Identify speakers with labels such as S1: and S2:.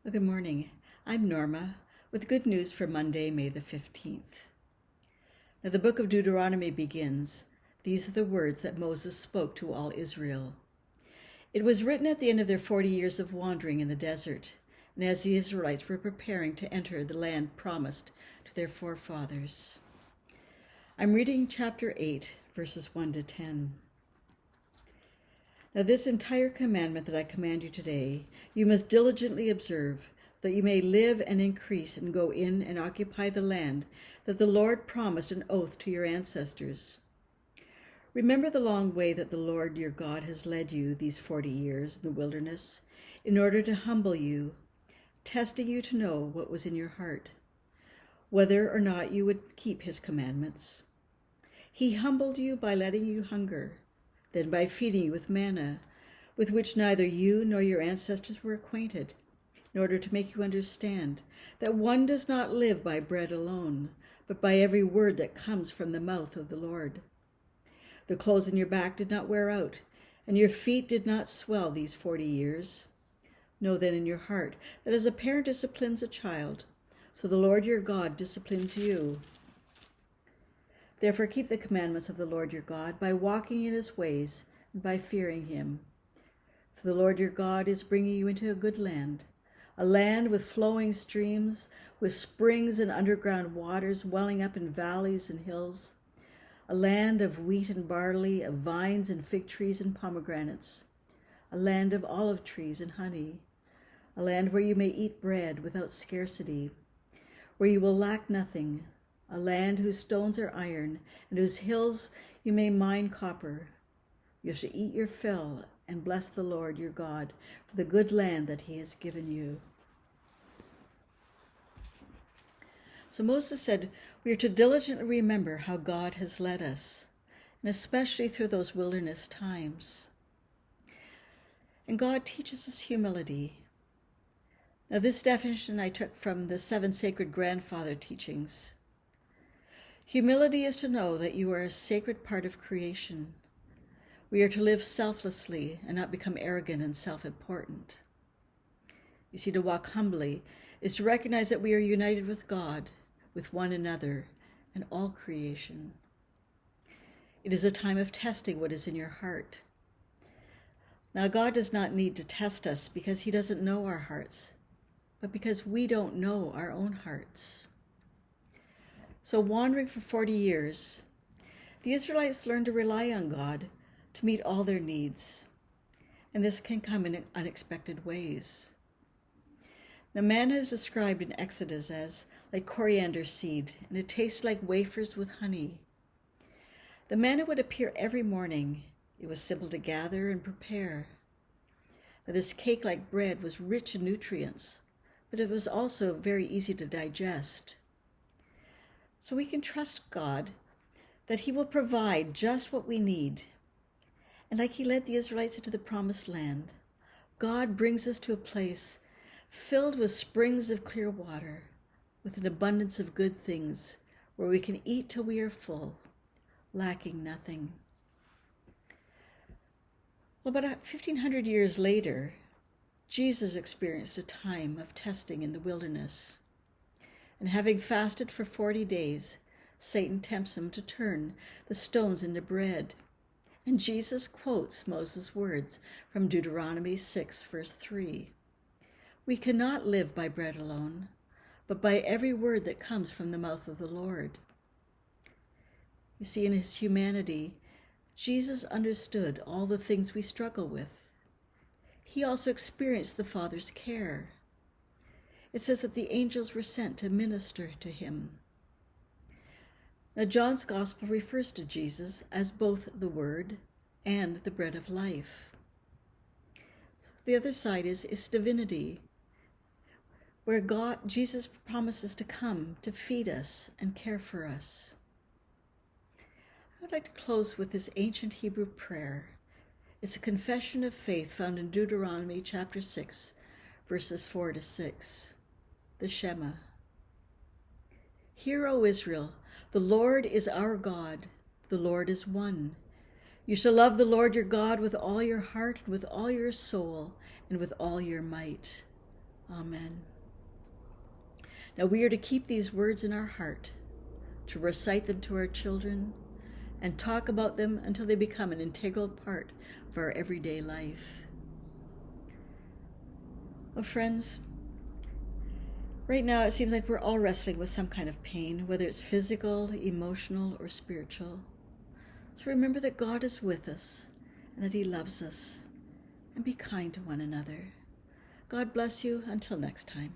S1: Well, good morning. I'm Norma with good news for Monday, May the 15th. Now, the book of Deuteronomy begins. These are the words that Moses spoke to all Israel. It was written at the end of their 40 years of wandering in the desert, and as the Israelites were preparing to enter the land promised to their forefathers. I'm reading chapter 8, verses 1 to 10. Now this entire commandment that I command you today, you must diligently observe, so that you may live and increase and go in and occupy the land that the Lord promised an oath to your ancestors. Remember the long way that the Lord your God has led you these 40 years in the wilderness, in order to humble you, testing you to know what was in your heart, whether or not you would keep his commandments. He humbled you by letting you hunger, then by feeding you with manna, with which neither you nor your ancestors were acquainted, in order to make you understand that one does not live by bread alone, but by every word that comes from the mouth of the Lord. The clothes on your back did not wear out, and your feet did not swell these 40 years. Know then in your heart that as a parent disciplines a child, so the Lord your God disciplines you. Therefore keep the commandments of the Lord your God by walking in his ways and by fearing him. For the Lord your God is bringing you into a good land, a land with flowing streams, with springs and underground waters welling up in valleys and hills, a land of wheat and barley, of vines and fig trees and pomegranates, a land of olive trees and honey, a land where you may eat bread without scarcity, where you will lack nothing, a land whose stones are iron, and whose hills you may mine copper. You shall eat your fill and bless the Lord your God for the good land that he has given you. So Moses said, we are to diligently remember how God has led us, and especially through those wilderness times. And God teaches us humility. Now this definition I took from the 7 Sacred Grandfather teachings. Humility is to know that you are a sacred part of creation. We are to live selflessly and not become arrogant and self-important. You see, to walk humbly is to recognize that we are united with God, with one another, and all creation. It is a time of testing what is in your heart. Now, God does not need to test us because he doesn't know our hearts, but because we don't know our own hearts. So wandering for 40 years, the Israelites learned to rely on God to meet all their needs, and this can come in unexpected ways. Now manna is described in Exodus as like coriander seed, and it tasted like wafers with honey. The manna would appear every morning. It was simple to gather and prepare. Now this cake-like bread was rich in nutrients, but it was also very easy to digest. So we can trust God that he will provide just what we need. And like he led the Israelites into the promised land, God brings us to a place filled with springs of clear water, with an abundance of good things, where we can eat till we are full, lacking nothing. Well, about 1,500 years later, Jesus experienced a time of testing in the wilderness. And having fasted for 40 days, Satan tempts him to turn the stones into bread. And Jesus quotes Moses' words from Deuteronomy 6, verse 3. We cannot live by bread alone, but by every word that comes from the mouth of the Lord. You see, in his humanity, Jesus understood all the things we struggle with. He also experienced the Father's care. It says that the angels were sent to minister to him. Now, John's Gospel refers to Jesus as both the Word and the bread of life. The other side is divinity, where Jesus promises to come to feed us and care for us. I would like to close with this ancient Hebrew prayer. It's a confession of faith found in Deuteronomy chapter 6, verses 4 to 6. The Shema. Hear, O Israel, the Lord is our God, the Lord is one. You shall love the Lord your God with all your heart and with all your soul and with all your might. Amen. Now we are to keep these words in our heart, to recite them to our children, and talk about them until they become an integral part of our everyday life. Well, friends, right now it seems like we're all wrestling with some kind of pain, whether it's physical, emotional, or spiritual. So remember that God is with us and that He loves us, and be kind to one another. God bless you. Until next time.